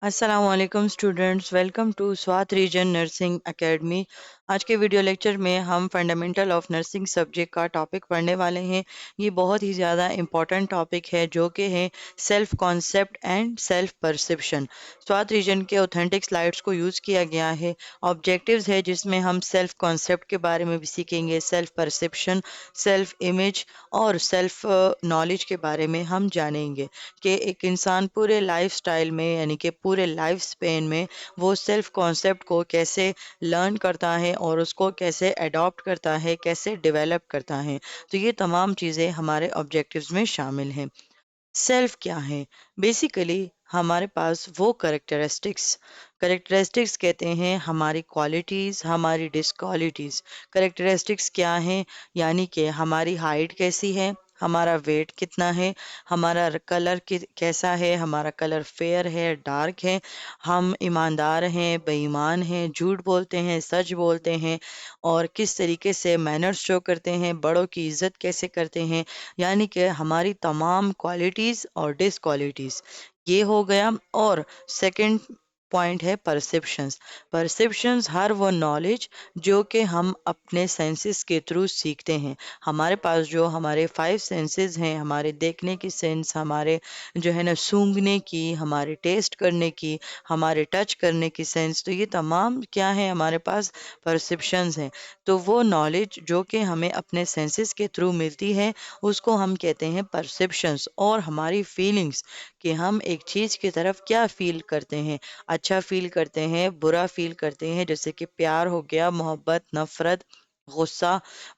अस्सलाम वालेकुम students, welcome to Swat region nursing academy. आज के वीडियो लेक्चर में हम फंडामेंटल ऑफ नर्सिंग सब्जेक्ट का टॉपिक पढ़ने वाले हैं। ये बहुत ही ज़्यादा इम्पॉर्टेंट टॉपिक है जो कि है self concept and self perception. Swat region के ऑथेंटिक स्लाइड्स को यूज़ किया गया है। ऑब्जेक्टिव्स है जिसमें हम सेल्फ कॉन्सेप्ट के बारे में भी सीखेंगे, सेल्फ परसेप्शन, सेल्फ इमेज और सेल्फ नॉलेज के बारे में हम जानेंगे कि एक इंसान पूरे लाइफ स्टाइल में यानी कि पूरे लाइफ स्पेन में वो सेल्फ कॉन्सेप्ट को कैसे लर्न करता है और उसको कैसे अडॉप्ट करता है, कैसे डेवलप करता है। तो ये तमाम चीज़ें हमारे ऑब्जेक्टिव्स में शामिल हैं। सेल्फ क्या है? बेसिकली हमारे पास वो करेक्टरिस्टिक्स कहते हैं हमारी क्वालिटीज़, हमारी डिसक्वालिटीज़। करेक्टरिस्टिक्स क्या हैं? यानी कि हमारी हाइट कैसी है, हमारा वेट कितना है, हमारा कलर कैसा है, हमारा कलर फेयर है, डार्क है, हम ईमानदार हैं, बेईमान हैं, झूठ बोलते हैं, सच बोलते हैं, और किस तरीके से मैनर्स शो करते हैं, बड़ों की इज्जत कैसे करते हैं। यानी कि हमारी तमाम क्वालिटीज़ और डिसक्वालिटीज़ ये हो गया। और सेकंड पॉइंट है परसेप्शंस। परसेप्शंस हर वो नॉलेज जो कि हम अपने सेंसेस के थ्रू सीखते हैं। हमारे पास जो हमारे 5 सेंसेस हैं, हमारे देखने की सेंस, हमारे जो है ना सूंघने की, हमारे टेस्ट करने की, हमारे टच करने की सेंस, तो ये तमाम क्या है हमारे पास परसेप्शंस हैं। तो वो नॉलेज जो कि हमें अपने सेंसेस के थ्रू मिलती है उसको हम कहते हैं परसेप्शंस। और हमारी फीलिंग्स कि हम एक चीज़ की तरफ क्या फील करते हैं, अच्छा फील करते हैं, बुरा फील करते हैं, जैसे कि प्यार हो गया, मोहब्बत, नफ़रत, गुस्सा,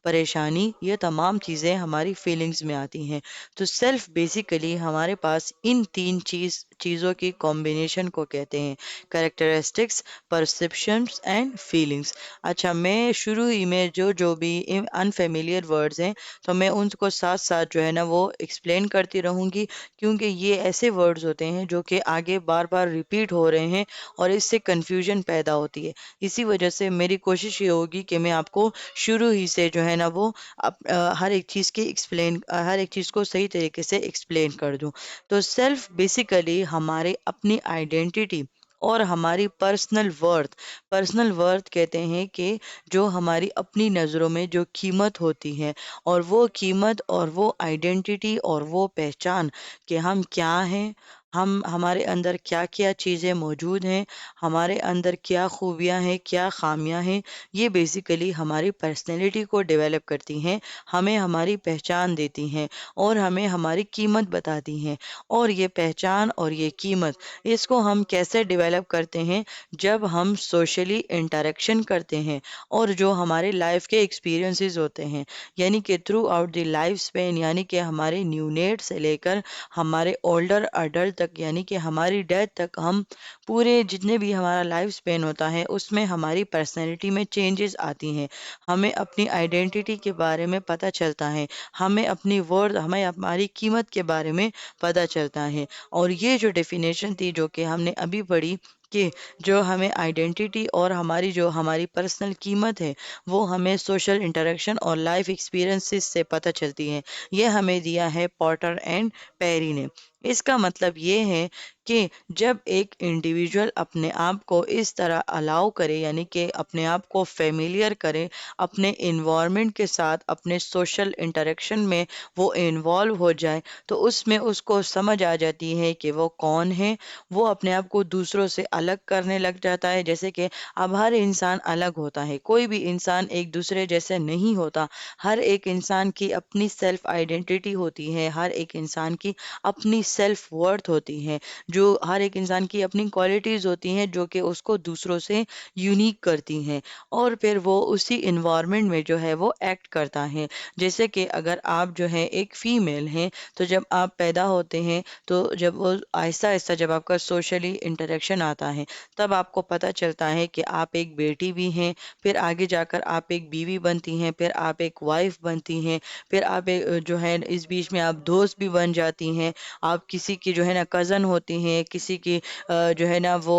परेशानी, ये तमाम चीज़ें हमारी फीलिंग्स में आती हैं। तो सेल्फ बेसिकली हमारे पास इन तीन चीज़ों की कॉम्बिनेशन को कहते हैं, करेक्टरिस्टिक्स, परसेप्शंस एंड फीलिंग्स। अच्छा, मैं शुरू ही में जो जो भी अनफेमिलियर वर्ड्स हैं तो मैं उनको साथ साथ जो है ना वो एक्सप्लेन करती रहूँगी, क्योंकि ये ऐसे वर्ड्स होते हैं जो कि आगे बार बार रिपीट हो रहे हैं और इससे कन्फ्यूजन पैदा होती है। इसी वजह से मेरी कोशिश ये होगी कि मैं आपको शुरू ही से जो है ना वो हर एक चीज़ की हर एक चीज़ को सही तरीके से एक्सप्लेन कर दूँ। तो सेल्फ बेसिकली हमारे अपनी आइडेंटिटी और हमारी पर्सनल वर्थ कहते हैं कि जो हमारी अपनी नज़रों में जो कीमत होती है, और वो कीमत और वो आइडेंटिटी और वो पहचान कि हम क्या हैं, हम हमारे अंदर क्या-क्या चीज़ें मौजूद हैं, हमारे अंदर क्या खूबियाँ हैं, क्या ख़ामियाँ हैं, ये बेसिकली हमारी पर्सनैलिटी को डेवलप करती हैं, हमें हमारी पहचान देती हैं और हमें हमारी कीमत बताती हैं। और ये पहचान और ये कीमत, इसको हम कैसे डेवलप करते हैं? जब हम सोशली इंटरेक्शन करते हैं और जो हमारे लाइफ के एक्सपीरियंसेस होते हैं, यानी कि through out the life span, यानी कि हमारे न्यूनेट से लेकर हमारे ओल्डर अडल्ट तक, यानी कि हमारी डेथ तक, हम पूरे जितने भी हमारा लाइफ स्पेन होता है उसमें हमारी पर्सनैलिटी में चेंजेस आती हैं। हमें अपनी आइडेंटिटी के बारे में पता चलता है, हमें अपनी वर्थ, हमें हमारी कीमत के बारे में पता चलता है। और ये जो डेफिनेशन थी जो कि हमने अभी पढ़ी कि जो हमें आइडेंटिटी और हमारी पर्सनल कीमत है वो हमें सोशल इंटरेक्शन और लाइफ एक्सपीरियंसेस से पता चलती है, ये हमें दिया है पॉटर एंड पेरी ने। इसका मतलब ये है कि जब एक इंडिविजुअल अपने आप को इस तरह अलाउ करे, यानी कि अपने आप को फेमिलियर करे अपने इन्वायरमेंट के साथ, अपने सोशल इंटरेक्शन में वो इन्वॉल्व हो जाए, तो उसमें उसको समझ आ जाती है कि वो कौन है। वो अपने आप को दूसरों से अलग करने लग जाता है। जैसे कि अब हर इंसान अलग होता है, कोई भी इंसान एक दूसरे जैसे नहीं होता। हर एक इंसान की अपनी सेल्फ आइडेंटिटी होती है, हर एक इंसान की अपनी सेल्फ वर्थ होती है, जो हर एक इंसान की अपनी क्वालिटीज़ होती हैं जो कि उसको दूसरों से यूनिक करती हैं। और फिर वो उसी इन्वायरमेंट में जो है वो एक्ट करता है। जैसे कि अगर आप जो है एक फ़ीमेल हैं, तो जब आप पैदा होते हैं, तो जब वो आहिस्ता-आहिस्ता जब आपका सोशली इंटरेक्शन आता है, तब आपको पता चलता है कि आप एक बेटी भी हैं, फिर आगे जाकर आप एक बीवी बनती हैं, फिर आप एक वाइफ़ बनती हैं, फिर आप जो है इस बीच में आप दोस्त भी बन जाती हैं, आप किसी की जो है ना कज़न होती हैं, किसी की जो है ना वो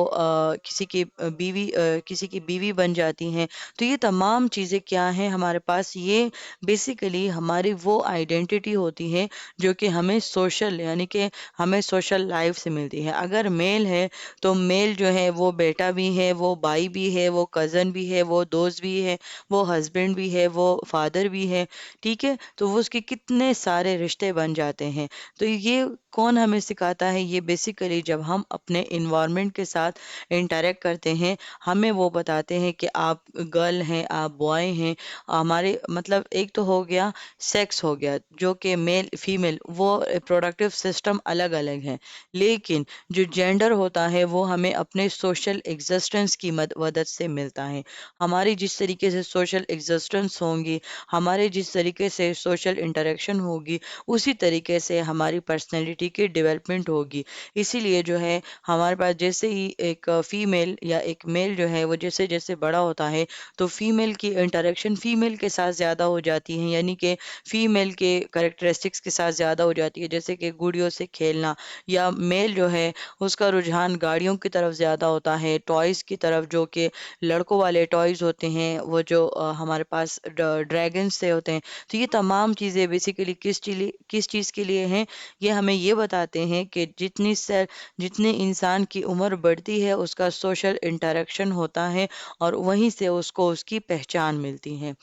किसी की बीवी बन जाती हैं। तो ये तमाम चीज़ें क्या हैं हमारे पास, ये बेसिकली हमारी वो आइडेंटिटी होती है जो कि हमें सोशल यानी कि हमें सोशल लाइफ से मिलती है। अगर मेल है तो मेल जो है वो बेटा भी है, वो भाई भी है, वो कज़न भी है, वो दोस्त भी है, वो हस्बैंड भी है, वो फादर भी है। ठीक है, तो वो उसके कितने सारे रिश्ते बन जाते हैं। तो ये कौन हमें सिखाता है? ये बेसिकली जब हम अपने इन्वायरमेंट के साथ इंटरेक्ट करते हैं, हमें वो बताते हैं कि आप गर्ल हैं, आप बॉय हैं। हमारे मतलब एक तो हो गया सेक्स, हो गया जो कि मेल फीमेल, वो प्रोडक्टिव सिस्टम अलग अलग है। लेकिन जो जेंडर होता है वो हमें अपने सोशल एग्जिस्टेंस की मदद से मिलता है। हमारी जिस तरीके से सोशल एग्जिस्टेंस होंगी, हमारे जिस तरीके से सोशल इंटरेक्शन होगी, उसी तरीके से हमारी पर्सनैलिटी की डेवलपमेंट होगी। इसीलिए जो है हमारे पास जैसे ही एक फीमेल या एक मेल जो है वो जैसे जैसे बड़ा होता है, तो फीमेल की इंटरेक्शन फीमेल के साथ ज़्यादा हो जाती है, यानी कि फीमेल के करेक्टरिस्टिक्स के साथ ज़्यादा हो जाती है, जैसे कि गुड़ियों से खेलना। या मेल जो है उसका रुझान गाड़ियों की तरफ ज़्यादा होता है, टॉयज़ की तरफ, जो कि लड़कों वाले टॉयज़ होते हैं, वो जो हमारे पास ड्रैगन से होते हैं। तो ये तमाम चीज़ें बेसिकली किस चीज़ के लिए हैं? ये हमें ये बताते हैं कि जितनी इंसान की उम्र बढ़ती है उसका सोशल इंटरेक्शन होता है, और वहीं से उसको उसकी पहचान मिलती है।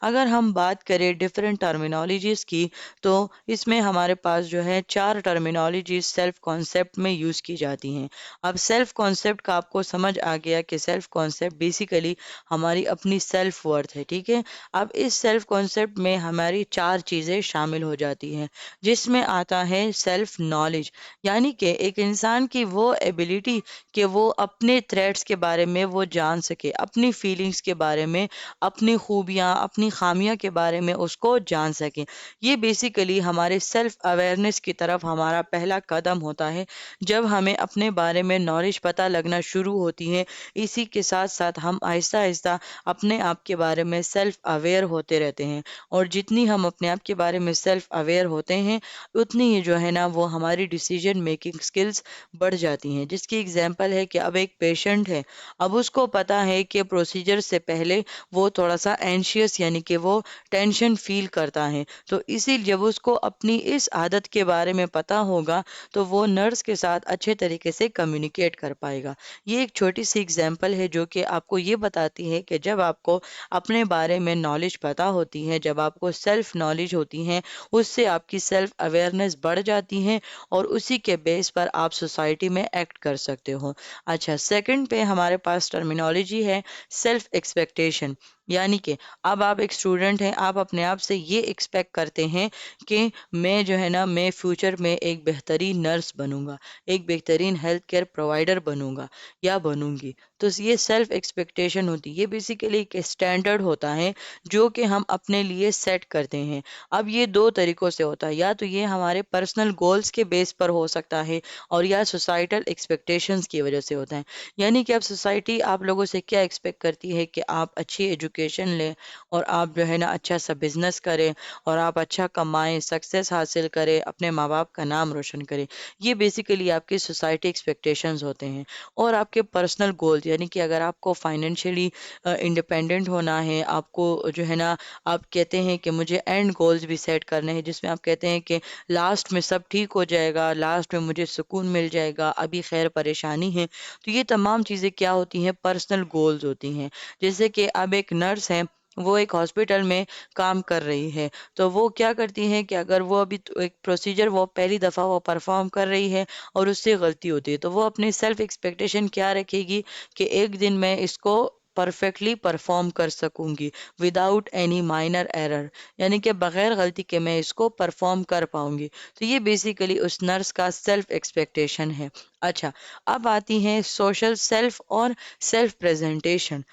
अगर हम बात करें डिफरेंट टर्मिनोलॉजीज़ की, तो इसमें हमारे पास जो है 4 टर्मिनोलॉजीज़ सेल्फ कॉन्सेप्ट में यूज़ की जाती हैं। अब सेल्फ कॉन्सेप्ट का आपको समझ आ गया कि सेल्फ कॉन्सेप्ट बेसिकली हमारी अपनी सेल्फ वर्थ है, ठीक है? अब इस सेल्फ कॉन्सेप्ट में हमारी 4 चीज़ें शामिल हो जाती हैं, जिसमें आता है सेल्फ नॉलेज, यानी कि एक इंसान की वो एबिलिटी कि वो अपने थ्रेट्स के बारे में वो जान सके, अपनी फीलिंग्स के बारे में, अपनी खूबियाँ, अपनी खामियाँ के बारे में उसको जान सकें। ये बेसिकली हमारे सेल्फ अवेयरनेस की तरफ हमारा पहला कदम होता है, जब हमें अपने बारे में नॉलेज पता लगना शुरू होती है। इसी के साथ-साथ हम आहिस्ता-आहिस्ता अपने आप के बारे में सेल्फ अवेयर होते रहते हैं, और जितनी हम अपने आप के बारे में सेल्फ अवेयर होते हैं, उतनी ही जो है ना वो हमारी डिसीजन मेकिंग स्किल्स बढ़ जाती हैं। जिसकी एग्जांपल है कि अब एक पेशेंट है, अब उसको पता है कि प्रोसीजर से पहले वो थोड़ा-सा एंशियस यानी कि वो टेंशन फ़ील करता है। तो इसी जब उसको अपनी इस आदत के बारे में पता होगा, तो वो नर्स के साथ अच्छे तरीके से कम्युनिकेट कर पाएगा। ये एक छोटी-सी एग्ज़ाम्पल है जो कि आपको ये बताती है कि जब आपको अपने बारे में नॉलेज पता होती है, जब आपको सेल्फ नॉलेज होती है, उससे आपकी सेल्फ अवेयरनेस बढ़ जाती है, और उसी के बेस पर आप सोसाइटी में एक्ट कर सकते हो। अच्छा, सेकंड पे हमारे पास टर्मिनोलॉजी है सेल्फ एक्सपेक्टेशन, यानी कि अब आप एक स्टूडेंट हैं, आप अपने आप से ये एक्सपेक्ट करते हैं कि मैं जो है ना मैं फ्यूचर में एक बेहतरीन नर्स बनूंगा, एक बेहतरीन हेल्थ केयर प्रोवाइडर बनूंगा या बनूंगी। तो ये सेल्फ एक्सपेक्टेशन होती है, ये बेसिकली एक स्टैंडर्ड होता है जो कि हम अपने लिए सेट करते हैं। अब ये दो तरीकों से होता है, या तो ये हमारे पर्सनल गोल्स के बेस पर हो सकता है, और या सोसाइटल एक्सपेक्टेशंस की वजह से होता है। यानी कि अब सोसाइटी आप लोगों से क्या एक्सपेक्ट करती है कि आप अच्छी एजुकेशन लें, और आप जो है ना अच्छा सा बिजनेस करें, और आप अच्छा कमाएं, सक्सेस हासिल करें, अपने माँ बाप का नाम रोशन करें। ये बेसिकली आपकी सोसाइटी एक्सपेक्टेशंस होते हैं। और आपके पर्सनल गोल्स, यानी कि अगर आपको फाइनेंशियली इंडिपेंडेंट होना है, आपको जो है ना आप कहते हैं कि मुझे एंड गोल्स भी सेट करने हैं, जिसमें आप कहते हैं कि लास्ट में सब ठीक हो जाएगा, लास्ट में मुझे सुकून मिल जाएगा, अभी खैर परेशानी है। तो ये तमाम चीज़ें क्या होती हैं? पर्सनल गोल्स होती हैं। जैसे कि अब एक नर्स है, वो एक हॉस्पिटल में काम कर रही है, तो वो क्या करती हैं कि अगर वो अभी एक प्रोसीजर वो पहली दफ़ा वो परफॉर्म कर रही है, और उससे गलती होती है, तो वो अपनी सेल्फ एक्सपेक्टेशन क्या रखेगी कि एक दिन मैं इसको परफेक्टली परफॉर्म कर सकूंगी, विदाउट एनी माइनर एरर, यानी कि बगैर गलती के मैं इसको परफॉर्म कर पाऊंगी। तो ये बेसिकली उस नर्स का सेल्फ एक्सपेक्टेशन है। अच्छा, अब आती हैं सोशल सेल्फ और सेल्फ प्रेजेंटेशन।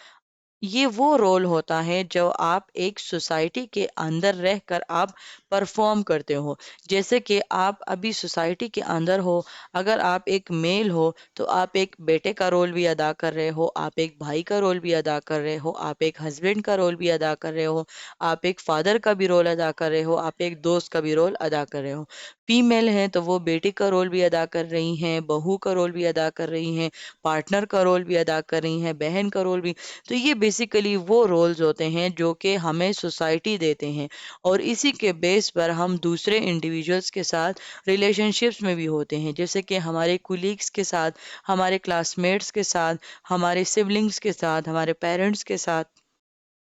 ये वो रोल होता है जो आप एक सोसाइटी के अंदर रह कर आप परफॉर्म करते हो। जैसे कि आप अभी सोसाइटी के अंदर हो, अगर आप एक मेल हो तो आप एक बेटे का रोल भी अदा कर रहे हो, आप एक भाई का रोल भी अदा कर रहे हो, आप एक हस्बैंड का रोल भी अदा कर रहे हो, आप एक फादर का भी रोल अदा कर रहे हो, आप एक दोस्त का भी रोल अदा कर रहे हो। फीमेल हैं तो वो बेटी का रोल भी अदा कर रही हैं, बहू का रोल भी अदा कर रही हैं, पार्टनर का रोल भी अदा कर रही हैं, बहन का रोल भी। तो ये बेसिकली वो रोल्स होते हैं जो कि हमें सोसाइटी देते हैं, और इसी के बेस पर हम दूसरे इंडिविजुअल्स के साथ रिलेशनशिप्स में भी होते हैं, जैसे कि हमारे कुलीग्स के साथ, हमारे क्लासमेट्स के साथ, हमारे सिबलिंग्स के साथ, हमारे पेरेंट्स के साथ।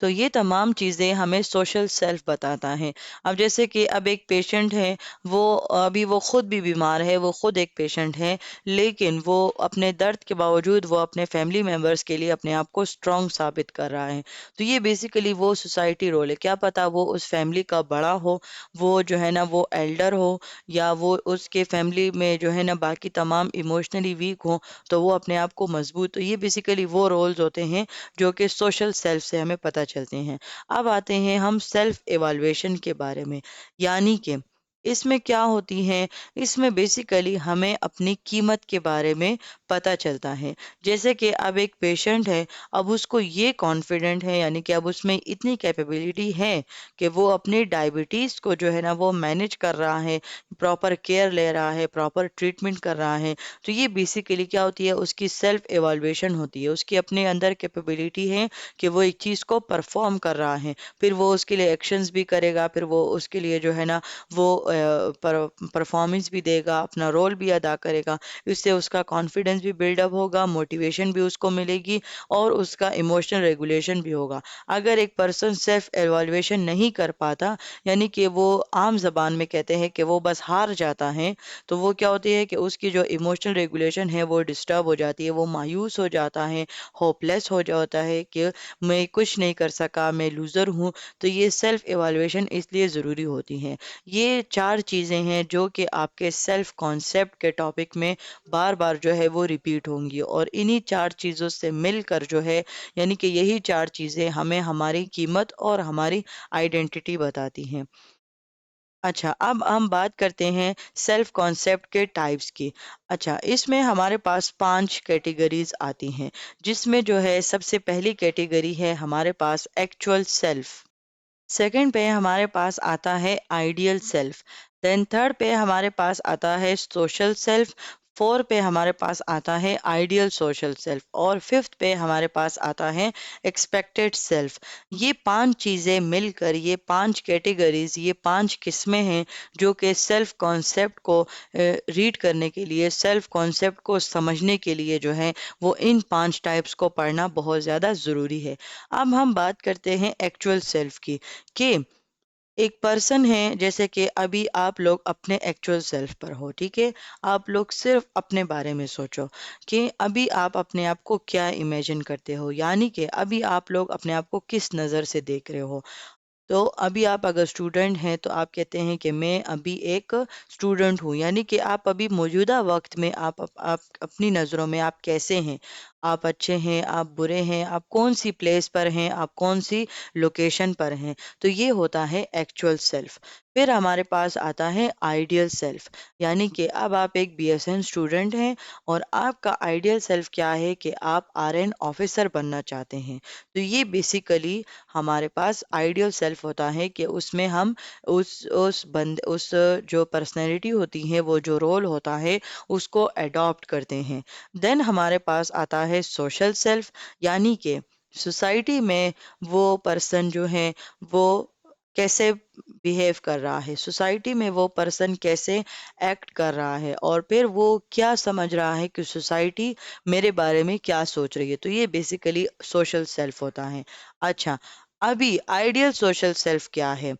तो ये तमाम चीज़ें हमें सोशल सेल्फ बताता है। अब जैसे कि अब एक पेशेंट है, वो अभी वो खुद भी बीमार है, वो खुद एक पेशेंट है, लेकिन वो अपने दर्द के बावजूद वो अपने फैमिली मेंबर्स के लिए अपने आप को स्ट्रांग साबित कर रहा है। तो ये बेसिकली वो सोसाइटी रोल है। क्या पता वो उस फैमिली का बड़ा हो, वो जो है ना वो एल्डर हो, या वो उसके फैमिली में जो है ना बाकी तमाम इमोशनली वीक हो, तो वो अपने आप को मजबूत। तो ये बेसिकली वो रोल्स होते हैं जो कि सोशल सेल्फ से हमें पता चलते हैं। अब आते हैं हम सेल्फ एवैल्यूएशन के बारे में, यानी कि इसमें क्या होती है, इसमें बेसिकली हमें अपनी कीमत के बारे में पता चलता है। जैसे कि अब एक पेशेंट है, अब उसको ये कॉन्फिडेंट है, यानी कि अब उसमें इतनी कैपेबिलिटी है कि वो अपनी डायबिटीज़ को जो है ना वो मैनेज कर रहा है, प्रॉपर केयर ले रहा है, प्रॉपर ट्रीटमेंट कर रहा है। तो ये बेसिकली क्या होती है, उसकी सेल्फ एवैल्यूएशन होती है, उसकी अपने अंदर कैपेबिलिटी है कि वो एक चीज़ को परफॉर्म कर रहा है, फिर वो उसके लिए एक्शंस भी करेगा, फिर वो उसके लिए जो है ना वो परफॉर्मेंस भी देगा, अपना रोल भी अदा करेगा। इससे उसका कॉन्फिडेंस भी बिल्डअप होगा, मोटिवेशन भी उसको मिलेगी, और उसका इमोशनल रेगुलेशन भी होगा। अगर एक पर्सन सेल्फ एवैल्यूएशन नहीं कर पाता, यानी कि वो आम जबान में कहते हैं कि वो बस हार जाता है, तो वो क्या होती है कि उसकी जो इमोशनल रेगुलेशन है वो डिस्टर्ब हो जाती है, वो मायूस हो जाता है, होपलेस हो जाता है कि मैं कुछ नहीं कर सका, मैं लूज़र हूँ। तो ये सेल्फ एवैल्यूएशन इसलिए ज़रूरी होती है। ये 4 चीज़ें हैं जो कि आपके सेल्फ कॉन्सेप्ट के टॉपिक में बार-बार जो है वो रिपीट होंगी, और इन्हीं 4 चीज़ों से मिलकर जो है, यानी कि यही 4 चीज़ें हमें हमारी कीमत और हमारी आइडेंटिटी बताती हैं। अच्छा, अब हम बात करते हैं सेल्फ कॉन्सेप्ट के टाइप्स की। अच्छा, इसमें हमारे पास 5 कैटेगरीज़ आती हैं, जिसमें जो है सबसे पहली कैटेगरी है हमारे पास एक्चुअल सेल्फ। सेकंड पे हमारे पास आता है आइडियल सेल्फ। देन थर्ड पे हमारे पास आता है सोशल सेल्फ। फोर पे हमारे पास आता है आइडियल सोशल सेल्फ, और फिफ्थ पे हमारे पास आता है एक्सपेक्टेड सेल्फ। ये 5 चीज़ें मिलकर, ये 5 कैटेगरीज, ये 5 किस्में हैं जो कि सेल्फ कॉन्सेप्ट को रीड करने के लिए, सेल्फ कॉन्सेप्ट को समझने के लिए जो है वो इन 5 टाइप्स को पढ़ना बहुत ज़्यादा ज़रूरी है। अब हम बात करते हैं एक्चुअल सेल्फ की, कि एक पर्सन है, जैसे कि अभी आप लोग अपने एक्चुअल सेल्फ पर हो, ठीक है? आप लोग सिर्फ अपने बारे में सोचो कि अभी आप अपने आप को क्या इमेजिन करते हो, यानी कि अभी आप लोग अपने आप को किस नज़र से देख रहे हो। तो अभी आप अगर स्टूडेंट हैं तो आप कहते हैं कि मैं अभी एक स्टूडेंट हूँ, यानी कि आप अभी मौजूदा वक्त में आप अपनी नज़रों में आप कैसे हैं, आप अच्छे हैं, आप बुरे हैं, आप कौन सी प्लेस पर हैं, आप कौन सी लोकेशन पर हैं। तो ये होता है एक्चुअल सेल्फ। फिर हमारे पास आता है आइडियल सेल्फ, यानी कि अब आप एक बीएसएन स्टूडेंट हैं, और आपका आइडियल सेल्फ क्या है कि आप आरएन ऑफिसर बनना चाहते हैं। तो ये बेसिकली हमारे पास आइडियल सेल्फ होता है कि उसमें हम उस जो पर्सनैलिटी होती है, वो जो रोल होता है, उसको अडॉप्ट करते हैं। देन हमारे पास आता है सोशल सेल्फ, यानी कि सोसाइटी में वो पर्सन जो है वो कैसे बिहेव कर रहा है, सोसाइटी में वो पर्सन कैसे एक्ट कर रहा है, और फिर वो क्या समझ रहा है कि सोसाइटी मेरे बारे में क्या सोच रही है। तो ये बेसिकली सोशल सेल्फ होता है। अच्छा, अभी आइडियल सोशल सेल्फ क्या है?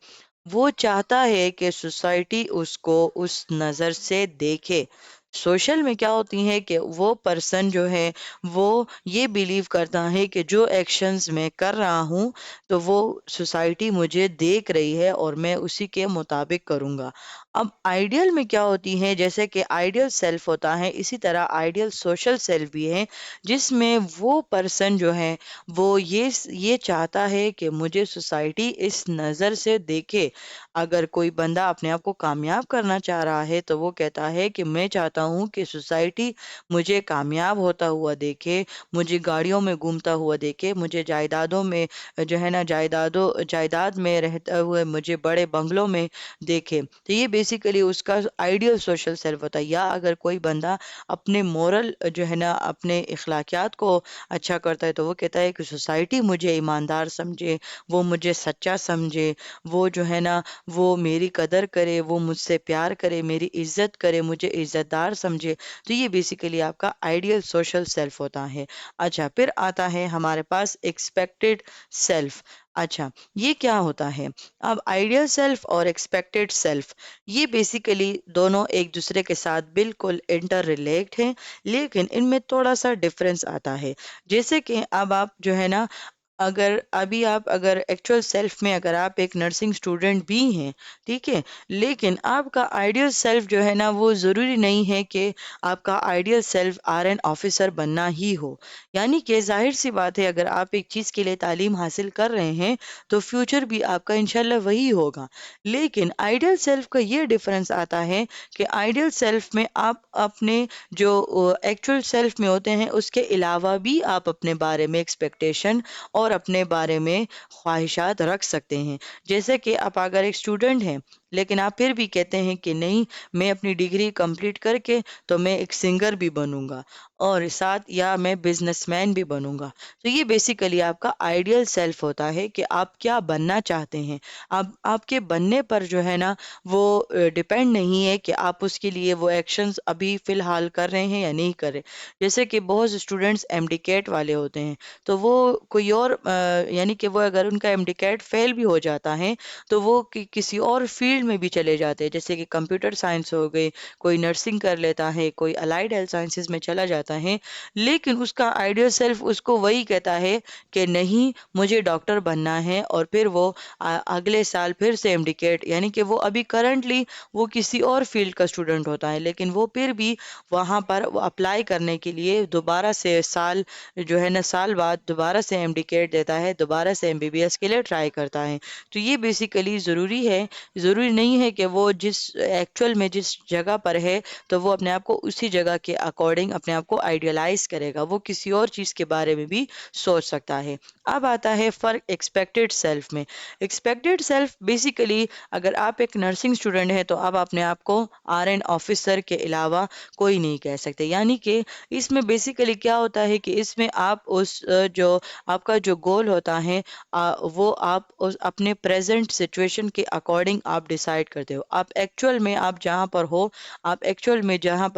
वो चाहता है कि सोसाइटी उसको उस नज़र से देखे। सोशल में क्या होती है कि वो पर्सन जो है वो ये बिलीव करता है कि जो एक्शंस मैं कर रहा हूँ, तो वो सोसाइटी मुझे देख रही है और मैं उसी के मुताबिक करूँगा। अब आइडियल में क्या होती है, जैसे कि आइडियल सेल्फ होता है, इसी तरह आइडियल सोशल सेल्फ भी है, जिसमें वो पर्सन जो है वो ये चाहता है कि मुझे सोसाइटी इस नज़र से देखे। अगर कोई बंदा अपने आप को कामयाब करना चाह रहा है तो वो कहता है कि मैं चाहता हूँ कि सोसाइटी मुझे कामयाब होता हुआ देखे, मुझे गाड़ियों में घूमता हुआ देखे, मुझे जायदादों में जो है ना जायदाद में रहते हुए मुझे बड़े बंगलों में देखे। तो ये बेसिकली उसका आइडियल सोशल सेल्फ होता है। या अगर कोई बंदा अपने मोरल जो है ना अपने इखलाकियात को अच्छा करता है तो वो कहता है कि सोसाइटी मुझे ईमानदार समझे, वो मुझे सच्चा समझे, वो जो है ना वो मेरी कदर करे, वो मुझसे प्यार करे, मेरी इज्जत करे, मुझे इज्जतदार समझे। तो ये बेसिकली आपका आइडियल सोशल सेल्फ होता है। अच्छा, फिर आता है हमारे पास एक्सपेक्टेड सेल्फ। अच्छा, ये क्या होता है? अब आइडियल सेल्फ और एक्सपेक्टेड सेल्फ, ये बेसिकली दोनों एक दूसरे के साथ बिल्कुल इंटर रिलेट हैं, लेकिन इनमें थोड़ा सा डिफरेंस आता है। जैसे कि अब आप जो है ना अगर एक्चुअल सेल्फ में अगर आप एक नर्सिंग स्टूडेंट भी हैं, ठीक है, लेकिन आपका आइडियल सेल्फ जो है ना वो ज़रूरी नहीं है कि आपका आइडियल सेल्फ आरएन ऑफिसर बनना ही हो। यानी कि जाहिर सी बात है, अगर आप एक चीज़ के लिए तालीम हासिल कर रहे हैं तो फ्यूचर भी आपका इंशाल्लाह वही होगा। लेकिन आइडियल सेल्फ का ये डिफरेंस आता है कि आइडियल सेल्फ में आप अपने जो एक्चुअल सेल्फ में होते हैं उसके अलावा भी आप अपने बारे में एक्सपेक्टेशन और अपने बारे में ख्वाहिशात रख सकते हैं। जैसे कि आप अगर एक स्टूडेंट हैं लेकिन आप फिर भी कहते हैं कि नहीं, मैं अपनी डिग्री कंप्लीट करके तो मैं एक सिंगर भी बनूंगा और साथ या मैं बिजनेसमैन भी बनूंगा। तो ये बेसिकली आपका आइडियल सेल्फ होता है कि आप क्या बनना चाहते हैं। अब आपके बनने पर जो है ना वो डिपेंड नहीं है कि आप उसके लिए वो एक्शंस अभी फिलहाल कर रहे हैं या नहीं कर रहे। जैसे कि बहुत से स्टूडेंट्स एमडीकेट वाले होते हैं, तो वो कोई और यानी कि वो अगर उनका एमडीकेट फेल भी हो जाता है तो वो किसी और फील्ड में भी चले जाते हैं, जैसे कि कंप्यूटर साइंस हो गई, कोई नर्सिंग कर लेता है, कोई अलाइड हेल्थ साइंसेज में चला जाता है। लेकिन उसका आइडियल सेल्फ उसको वही कहता है कि नहीं, मुझे डॉक्टर बनना है, और फिर वो अगले साल फिर से एमडीकेट, यानी कि वो अभी करंटली वो किसी और फील्ड का स्टूडेंट होता है, लेकिन वो फिर भी वहाँ पर अप्लाई करने के लिए दोबारा से साल जो है ना साल बाद दोबारा से एमडीकेट देता है, दोबारा से एमबीबीएस के लिए ट्राई करता है। तो ये बेसिकली ज़रूरी है, ज़रूरी नहीं है कि वो जिस एक्चुअल में जिस जगह पर है तो वो अपने आप को उसी जगह के अकॉर्डिंग अपने आप को आइडियलाइज करेगा, वो किसी और चीज़ के बारे में भी सोच सकता है। अब आता है फ़र्क एक्सपेक्टेड सेल्फ में। एक्सपेक्टेड सेल्फ बेसिकली, अगर आप एक नर्सिंग स्टूडेंट हैं तो आप अपने आप को आरएन ऑफिसर के अलावा कोई नहीं कह सकते। यानी कि इसमें बेसिकली क्या होता है कि इसमें आप जो आपका जो गोल होता है वो आप अपने प्रेजेंट सिचुएशन के अकॉर्डिंग आप डिसाइड करते हो। आप एक्चुअल में आप जहाँ पर हो, आप एक्चुअल में जहाँ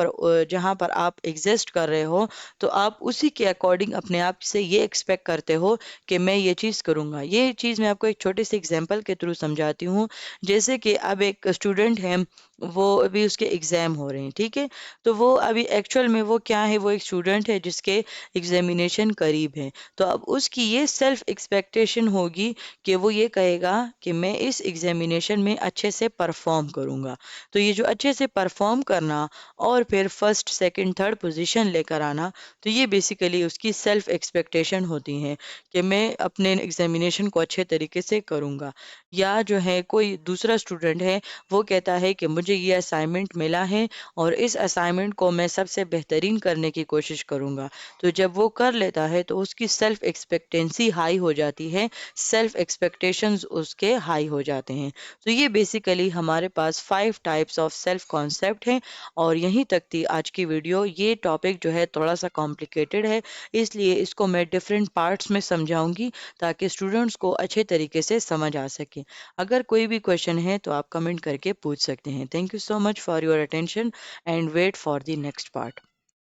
पर आप एग्जिस्ट कर रहे हो, तो आप उसी के अकॉर्डिंग अपने आप से ये एक्सपेक्ट करते हो कि मैं ये चीज़ करूँगा। ये चीज़ मैं आपको एक छोटे से एग्जांपल के थ्रू समझाती हूँ। जैसे कि अब एक स्टूडेंट है, वो अभी उसके एग्ज़ाम हो रहे हैं, ठीक है, तो वो अभी एक्चुअल में वो क्या है, वो एक स्टूडेंट है जिसके एग्जामिनेशन करीब है। तो अब उसकी ये सेल्फ एक्सपेक्टेशन होगी कि वो ये कहेगा कि मैं इस एग्जामिनेशन में अच्छे से परफॉर्म करूँगा। तो ये जो अच्छे से परफॉर्म करना और फिर फर्स्ट सेकंड थर्ड पोजीशन लेकर आना, तो ये बेसिकली उसकी सेल्फ एक्सपेक्टेशन होती है कि मैं अपने एग्जामिनेशन को अच्छे तरीके से करूँगा। या जो है कोई दूसरा स्टूडेंट है, वो कहता है कि मुझे ये असाइनमेंट मिला है और इस असाइनमेंट को मैं सबसे बेहतरीन करने की कोशिश करूँगा। तो जब वो कर लेता है तो उसकी सेल्फ एक्सपेक्टेंसी हाई हो जाती है, सेल्फ एक्सपेक्टेशंस उसके हाई हो जाते हैं। तो ये बेसिकली हमारे पास 5 टाइप्स ऑफ सेल्फ कॉन्सेप्ट हैं। और यहीं तक थी आज की वीडियो। ये टॉपिक जो है थोड़ा सा कॉम्प्लिकेटेड है, इसलिए इसको मैं डिफरेंट पार्ट्स में समझाऊंगी ताकि स्टूडेंट्स को अच्छे तरीके से समझ आ सके। अगर कोई भी क्वेश्चन है तो आप कमेंट करके पूछ सकते हैं। Thank you so much for your attention and wait for the next part.